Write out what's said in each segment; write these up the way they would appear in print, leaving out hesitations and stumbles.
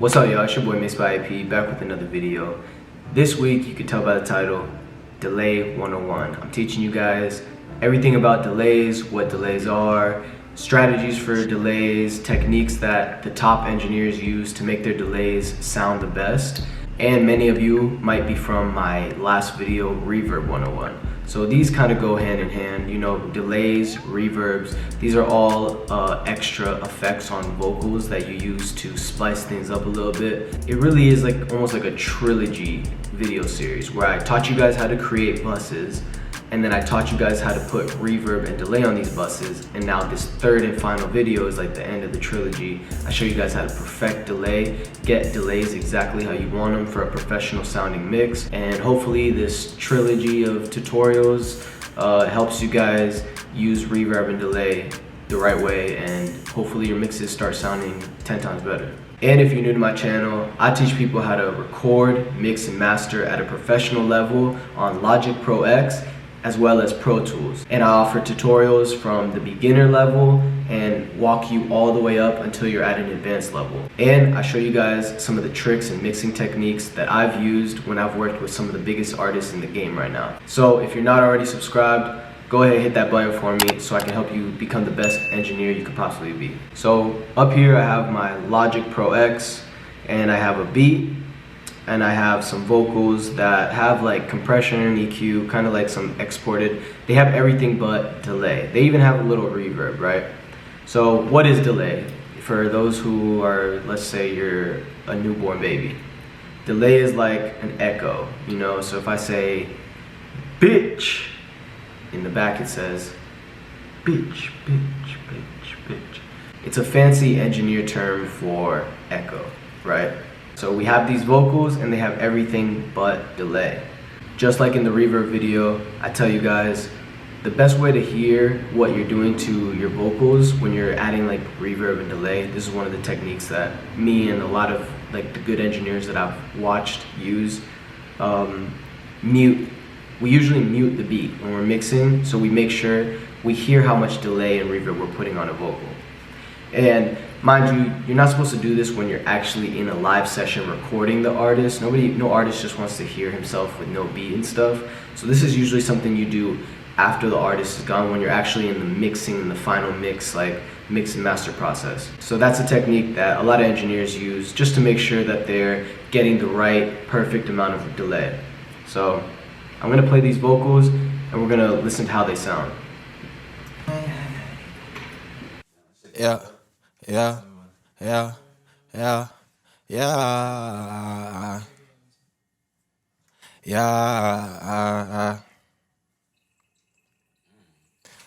What's up, y'all? It's your boy Mixed by IP, back with another video. This week, you can tell by the title, Delay 101. I'm teaching you guys everything about delays, what delays are, strategies for delays, techniques that the top engineers use to make their delays sound the best. And many of you might be from my last video, Reverb 101. So these kind of go hand in hand, you know, delays, reverbs, these are all extra effects on vocals that you use to spice things up a little bit. It really is like almost like a trilogy video series where I taught you guys how to create buses, and then I taught you guys how to put reverb and delay on these buses, and now this third and final video is like the end of the trilogy. I show you guys how to perfect delay, get delays exactly how you want them for a professional sounding mix, and hopefully this trilogy of tutorials helps you guys use reverb and delay the right way, and hopefully your mixes start sounding 10 times better. And if you're new to my channel, I teach people how to record, mix, and master at a professional level on Logic Pro X, as well as Pro Tools. And I offer tutorials from the beginner level and walk you all the way up until you're at an advanced level. And I show you guys some of the tricks and mixing techniques that I've used when I've worked with some of the biggest artists in the game right now. So if you're not already subscribed, go ahead and hit that button for me so I can help you become the best engineer you could possibly be. So up here I have my Logic Pro X, and I have a beat, and I have some vocals that have like compression and EQ, kind of like some exported. They have everything but delay. They even have a little reverb, right? So what is delay? For those who are, let's say you're a newborn baby. Delay is like an echo, you know? So if I say, bitch, in the back it says, bitch, bitch, bitch, bitch. It's a fancy engineer term for echo, right? So we have these vocals and they have everything but delay. Just like in the reverb video, I tell you guys, the best way to hear what you're doing to your vocals when you're adding like reverb and delay, this is one of the techniques that me and a lot of like the good engineers that I've watched use. Mute. We usually mute the beat when we're mixing, so we make sure we hear how much delay and reverb we're putting on a vocal. And mind you, you're not supposed to do this when you're actually in a live session recording the artist. No artist just wants to hear himself with no beat and stuff. So this is usually something you do after the artist is gone, when you're actually in the mixing and the final mix, like mix and master process. So that's a technique that a lot of engineers use just to make sure that they're getting the right, perfect amount of delay. So I'm gonna play these vocals and we're gonna listen to how they sound. Yeah, yeah, yeah, yeah, yeah, yeah.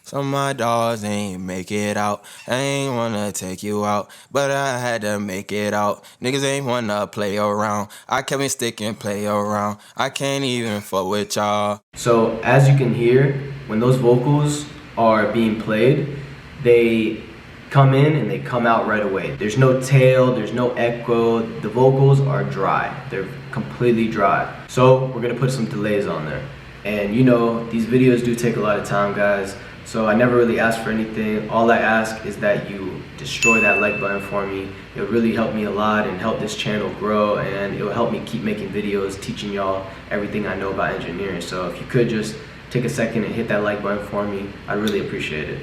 Some of my dogs ain't make it out. I ain't wanna take you out, but I had to make it out. Niggas ain't wanna play around. I kept me sticking, play around. I can't even fuck with y'all. So as you can hear, when those vocals are being played, they come in and they come out right away. There's no tail, there's no echo. The vocals are dry. They're completely dry. So we're gonna put some delays on there. And you know, these videos do take a lot of time, guys. So I never really ask for anything. All I ask is that you destroy that like button for me. It'll really help me a lot and help this channel grow, and it'll help me keep making videos teaching y'all everything I know about engineering. So if you could just take a second and hit that like button for me, I'd really appreciate it.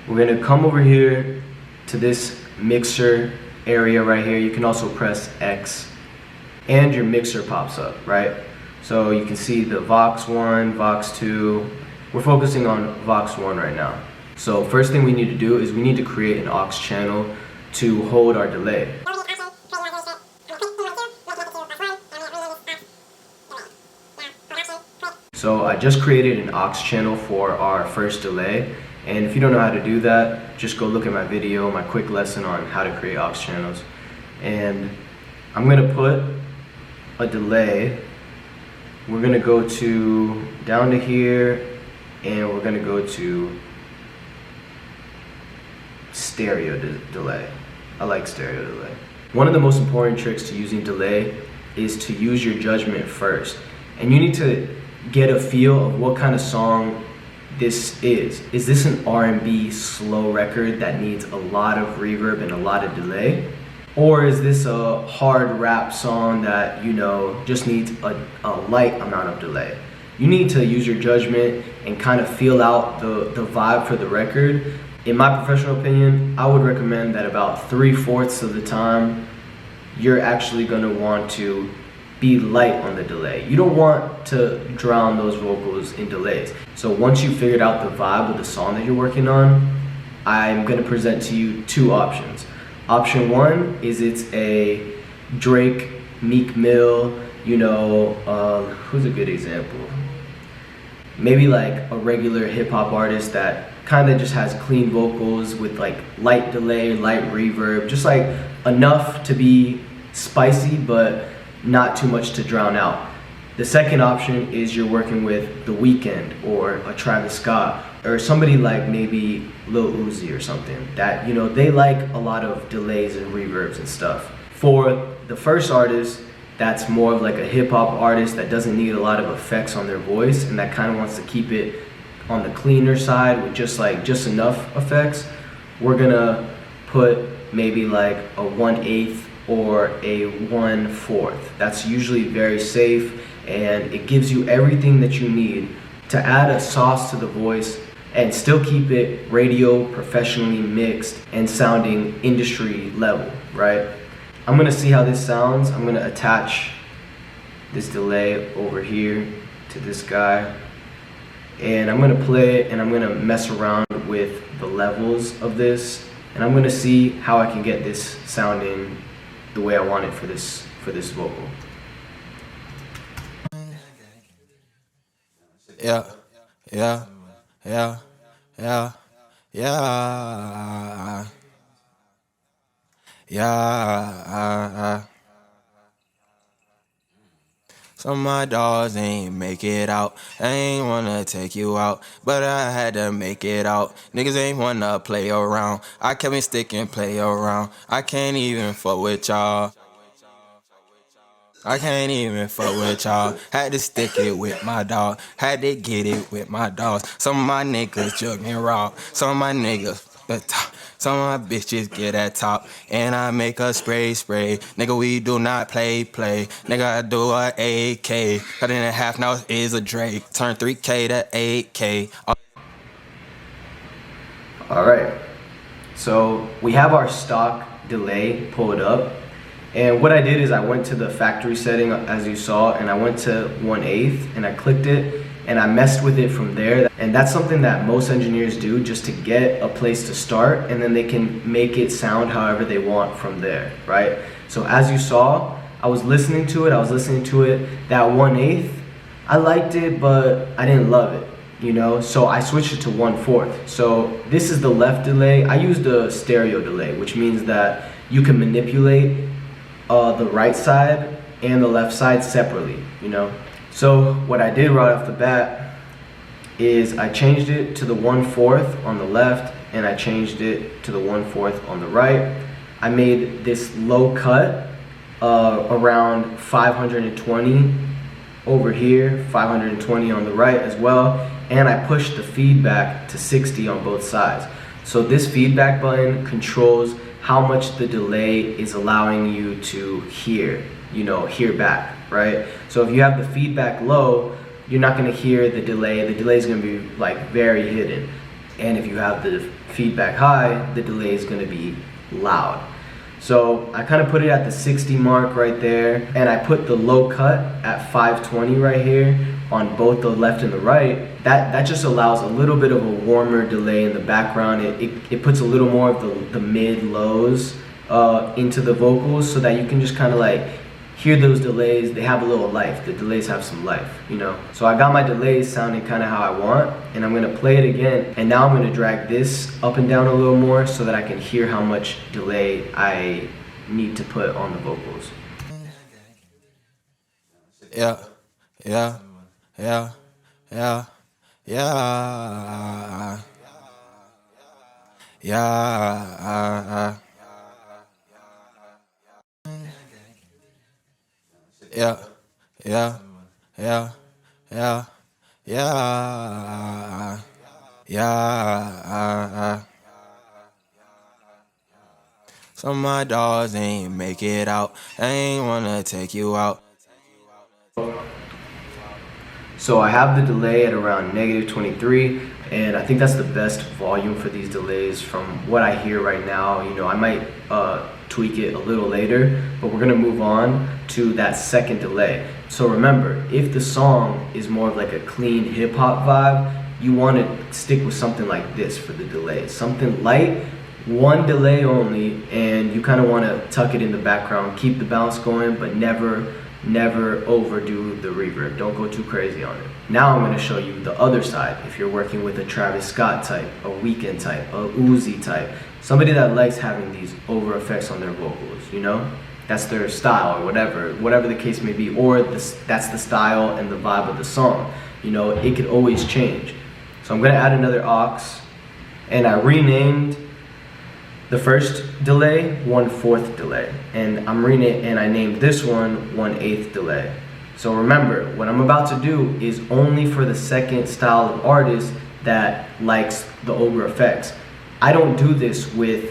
We're gonna come over here to this mixer area right here. You can also press X and your mixer pops up, right? So you can see the Vox 1, Vox 2. We're focusing on Vox 1 right now. So first thing we need to do is we need to create an aux channel to hold our delay. So I just created an aux channel for our first delay. And if you don't know how to do that, just go look at my video, my quick lesson on how to create aux channels. And I'm gonna put a delay. We're gonna go to down to here, and we're gonna go to stereo delay. I like stereo delay. One of the most important tricks to using delay is to use your judgment first. And you need to get a feel of what kind of song this is. Is this an R&B slow record that needs a lot of reverb and a lot of delay? Or is this a hard rap song that, you know, just needs a light amount of delay? You need to use your judgment and kind of feel out the vibe for the record. In my professional opinion, I would recommend that about 3/4 of the time, you're actually gonna want to be light on the delay. You don't want to drown those vocals in delays. So once you figured out the vibe of the song that you're working on, I'm gonna present to you two options. Option one is it's a Drake, Meek Mill, you know, who's a good example? Maybe like a regular hip hop artist that kind of just has clean vocals with like light delay, light reverb, just like enough to be spicy, but not too much to drown out. The second option is you're working with The Weeknd or a Travis Scott or somebody like maybe Lil Uzi or something that, you know, they like a lot of delays and reverbs and stuff. For the first artist, that's more of like a hip hop artist that doesn't need a lot of effects on their voice and that kind of wants to keep it on the cleaner side with just enough effects. We're gonna put maybe like a 1/8 or a 1/4. That's usually very safe and it gives you everything that you need to add a sauce to the voice and still keep it radio professionally mixed and sounding industry level, right? I'm gonna see how this sounds. I'm gonna attach this delay over here to this guy and I'm gonna play it and I'm gonna mess around with the levels of this and I'm gonna see how I can get this sounding the way I want it for this vocal. Yeah, yeah, yeah, yeah, yeah, yeah. Some of my dogs ain't make it out. I ain't wanna take you out, but I had to make it out. Niggas ain't wanna play around. I kept me sticking, play around. I can't even fuck with y'all. I can't even fuck with y'all. Had to stick it with my dog. Had to get it with my dogs. Some of my niggas jug me raw. Some of my niggas the top. Some of my bitches get at top. And I make a spray. Nigga, we do not play. Nigga, I do a AK. Cut it in half, now it is a Drake. Turn 3K to 8K. All right, so we have our stock delay pulled up. And what I did is I went to the factory setting as you saw and I went to 1/8 and I clicked it and I messed with it from there. And that's something that most engineers do just to get a place to start and then they can make it sound however they want from there, right? So as you saw, I was listening to it, that 1/8, I liked it, but I didn't love it, you know? So I switched it to 1/4. So this is the left delay. I used a stereo delay, which means that you can manipulate the right side and the left side separately, you know? So what I did right off the bat is I changed it to the 1/4 on the left and I changed it to the 1/4 on the right. I made this low cut around 520 over here, 520 on the right as well, and I pushed the feedback to 60 on both sides. So this feedback button controls how much the delay is allowing you to hear, you know, hear back, right? So if you have the feedback low, you're not gonna hear the delay. The delay is gonna be like very hidden. And if you have the feedback high, the delay is gonna be loud. So I kind of put it at the 60 mark right there, and I put the low cut at 520 right here on both the left and the right. That just allows a little bit of a warmer delay in the background. It puts a little more of the mid lows into the vocals so that you can just kind of like hear those delays. They have a little life. The delays have some life, you know? So I got my delays sounding kind of how I want, and I'm gonna play it again. And now I'm gonna drag this up and down a little more so that I can hear how much delay I need to put on the vocals. Yeah, yeah, yeah, yeah, yeah, yeah, yeah, yeah, yeah, yeah, yeah, yeah. Some of my dogs ain't make it out. I ain't wanna take you out. So I have the delay at around -23, and I think that's the best volume for these delays from what I hear right now. You know, I might tweak it a little later, but we're gonna move on to that second delay. So remember, if the song is more of like a clean hip hop vibe, you wanna stick with something like this for the delay. Something light, one delay only, and you kinda wanna tuck it in the background, keep the bounce going, but never overdo the reverb. Don't go too crazy on it. Now I'm going to show you the other side. If you're working with a Travis Scott type, a Weeknd type, a Uzi type, somebody that likes having these over effects on their vocals, you know? That's their style or whatever the case may be, or that's the style and the vibe of the song. You know, it could always change. So I'm going to add another aux, and I renamed the first delay 1/4 delay, and I named this one 1/8 delay. So remember, what I'm about to do is only for the second style of artist that likes the over effects. I don't do this with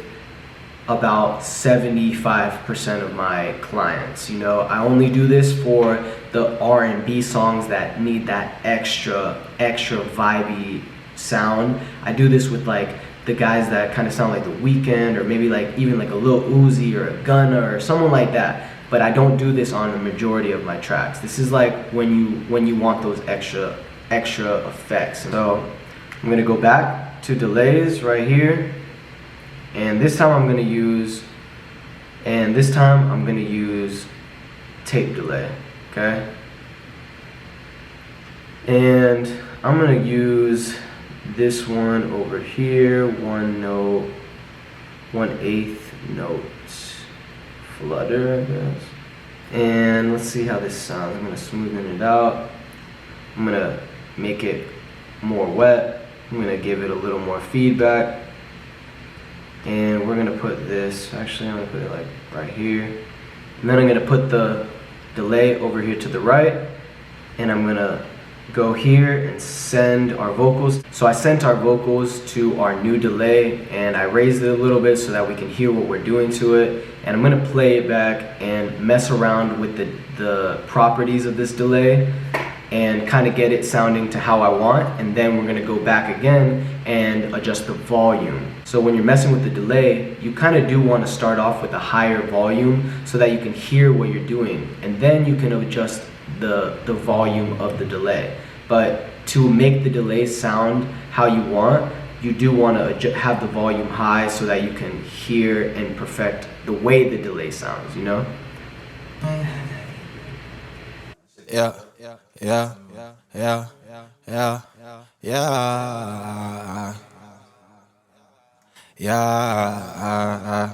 about 75% of my clients. You know, I only do this for the R&B songs that need that extra vibey sound. I do this with like the guys that kind of sound like The Weeknd, or maybe like even like a Lil Uzi or a Gunna or someone like that. But I don't do this on the majority of my tracks. This is like when you want those extra effects. So I'm gonna go back to delays right here, and this time I'm gonna use tape delay. Okay, and I'm gonna use this one over here, 1 note, 1/8 notes flutter, I guess. And let's see how this sounds. I'm gonna smoothen it out. I'm gonna make it more wet. I'm gonna give it a little more feedback. And we're gonna put this, actually I'm gonna put it like right here. And then I'm gonna put the delay over here to the right, and I'm gonna go here and send our vocals. So I sent our vocals to our new delay, and I raised it a little bit so that we can hear what we're doing to it. And I'm gonna play it back and mess around with the properties of this delay and kind of get it sounding to how I want. And then we're gonna go back again and adjust the volume. So when you're messing with the delay, you kind of do want to start off with a higher volume so that you can hear what you're doing, and then you can adjust the volume of the delay. But to make the delay sound how you want, you do want to have the volume high so that you can hear and perfect the way the delay sounds, you know? Yeah, yeah, yeah, yeah, yeah, yeah, yeah.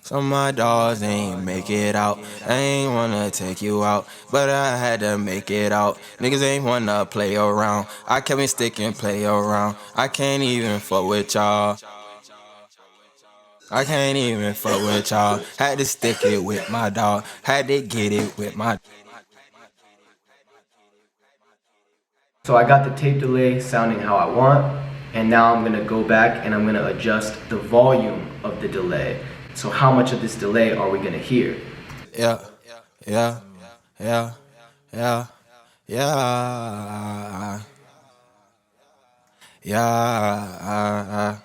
Some of my dogs ain't make it out. I ain't wanna take you out, but I had to make it out. Niggas ain't wanna play around. I kept me sticking, play around. I can't even fuck with y'all. I can't even fuck with y'all. Had to stick it with my dog. Had to get it with my. So I got the tape delay sounding how I want, and now I'm gonna go back and I'm gonna adjust the volume of the delay. So how much of this delay are we gonna hear? Yeah, yeah, yeah, yeah, yeah, yeah.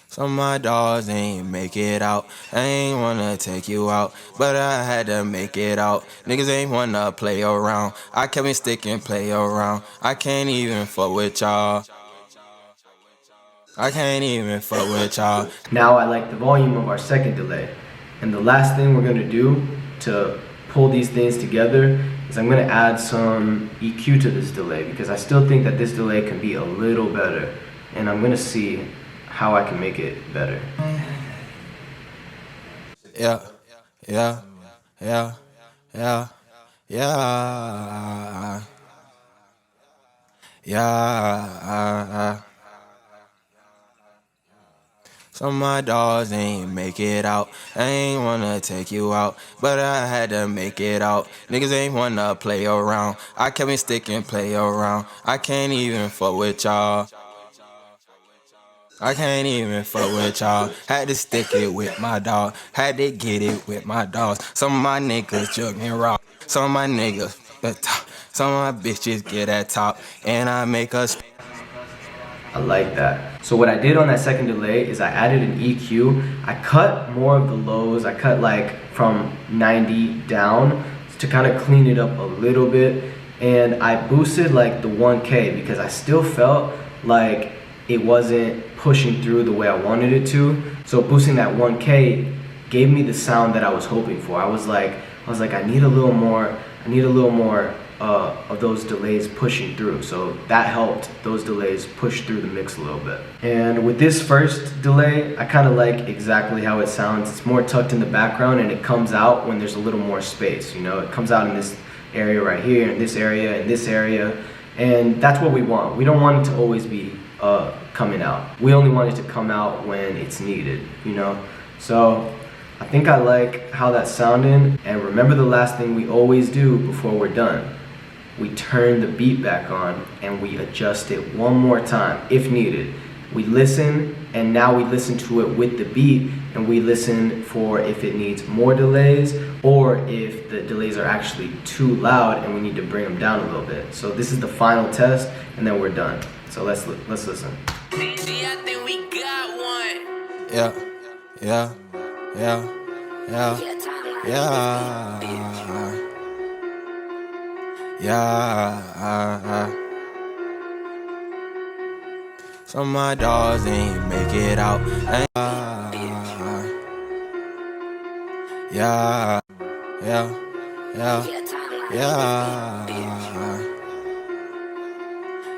Some of my dogs ain't make it out. I ain't wanna take you out, but I had to make it out. Niggas ain't wanna play around. I kept me sticking, play around. I can't even fuck with y'all. I can't even fuck with y'all. Now I like the volume of our second delay. And the last thing we're gonna do to pull these things together is I'm gonna add some EQ to this delay, because I still think that this delay can be a little better. And I'm gonna see how I can make it better. Yeah, yeah, yeah, yeah, yeah, yeah. Some of my dogs ain't make it out. I ain't wanna take you out, but I had to make it out. Niggas ain't wanna play around. I kept me sticking, play around. I can't even fuck with y'all. I can't even fuck with y'all. Had to stick it with my dog. Had to get it with my dogs. Some of my niggas jugging raw. Some of my niggas the top. Some of my bitches get at top. And I make us. I like that. So what I did on that second delay is I added an EQ. I cut more of the lows. I cut like from 90 down to kind of clean it up a little bit. And I boosted like the 1K because I still felt like it wasn't pushing through the way I wanted it to. So boosting that 1K gave me the sound that I was hoping for. I was like, I need a little more of those delays pushing through. So that helped those delays push through the mix a little bit. And with this first delay, I kind of like exactly how it sounds. It's more tucked in the background and it comes out when there's a little more space. You know, it comes out in this area right here, in this area, in this area. And that's what we want. We don't want it to always be coming out. We only want it to come out when it's needed, you know? So I think I like how that's sounding. And remember the last thing we always do before we're done. We turn the beat back on and we adjust it one more time if needed. We listen, and now we listen to it with the beat, and we listen for if it needs more delays or if the delays are actually too loud and we need to bring them down a little bit. So this is the final test and then we're done. So let's listen. I think we got one. Yeah, yeah, yeah, yeah, yeah, yeah. Some of my dogs ain't make it out. Yeah, yeah, yeah, yeah,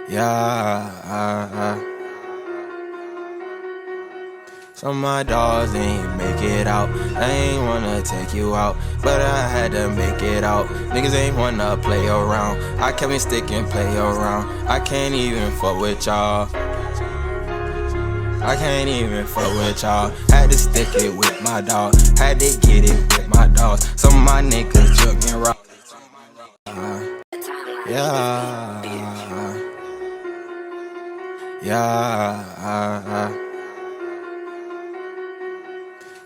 yeah. Some of my dogs ain't make it out. I ain't wanna take you out, but I had to make it out. Niggas ain't wanna play around. I kept me sticking, play around. I can't even fuck with y'all. I can't even fuck with y'all. Had to stick it with my dog. Had to get it with my dogs. Some of my niggas jugging raw. Yeah, yeah.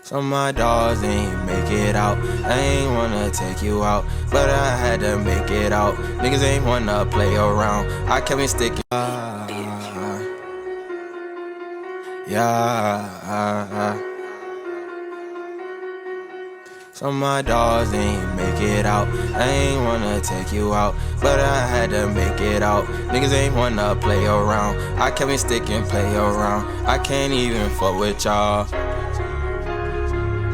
Some of my dogs ain't make it out. I ain't wanna take you out, but I had to make it out. Niggas ain't wanna play around. I kept me sticking. Yeah. Some of my dogs ain't make it out. I ain't wanna take you out, but I had to make it out. Niggas ain't wanna play around. I kept me sticking, play around. I can't even fuck with y'all.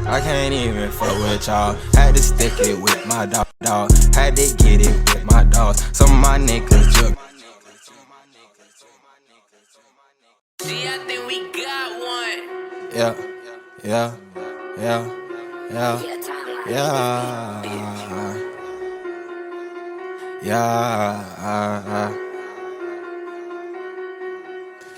I can't even fuck with y'all. Had to stick it with my dog. Had to get it with my dogs. Some of my niggas jug. I think we got one. Yeah, yeah, yeah, yeah, yeah, yeah.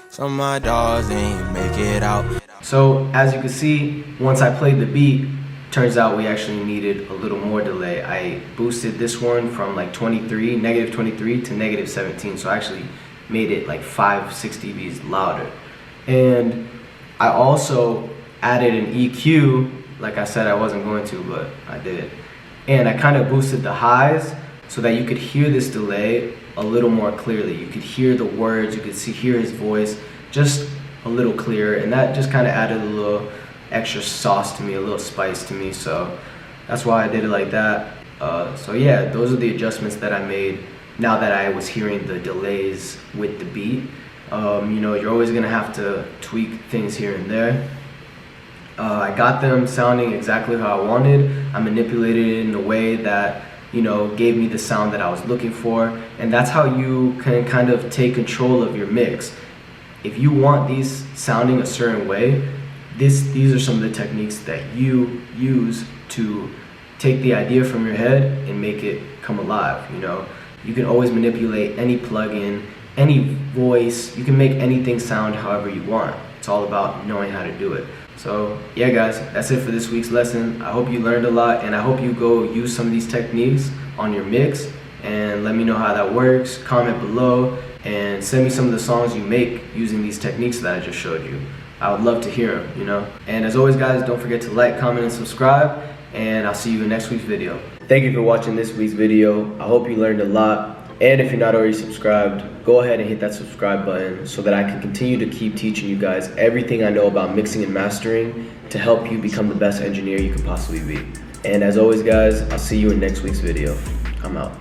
Some of my dogs ain't make it out. So as you can see, once I played the beat, turns out we actually needed a little more delay. I boosted this one from like negative 23 to negative 17. So I actually made it like 5-6 dBs louder. And I also added an EQ, like I said I wasn't going to, but I did. And I kind of boosted the highs so that you could hear this delay a little more clearly. You could hear the words, you could hear his voice just a little clearer, and that just kind of added a little extra sauce to me, a little spice to me. So that's why I did it like that. So yeah, those are the adjustments that I made now that I was hearing the delays with the beat. You know, you're always gonna have to tweak things here and there. I got them sounding exactly how I wanted. I manipulated it in a way that, you know, gave me the sound that I was looking for. And that's how you can kind of take control of your mix. If you want these sounding a certain way, these are some of the techniques that you use to take the idea from your head and make it come alive. You know, you can always manipulate any plugin, any voice. You can make anything sound however you want. It's all about knowing how to do it. So yeah guys, that's it for this week's lesson. I hope you learned a lot, and I hope you go use some of these techniques on your mix and let me know how that works. Comment below and send me some of the songs you make using these techniques that I just showed you. I would love to hear them, you know? And as always, guys, don't forget to like, comment, and subscribe, and I'll see you in next week's video. Thank you for watching this week's video. I hope you learned a lot. And if you're not already subscribed, go ahead and hit that subscribe button so that I can continue to keep teaching you guys everything I know about mixing and mastering to help you become the best engineer you could possibly be. And as always, guys, I'll see you in next week's video. I'm out.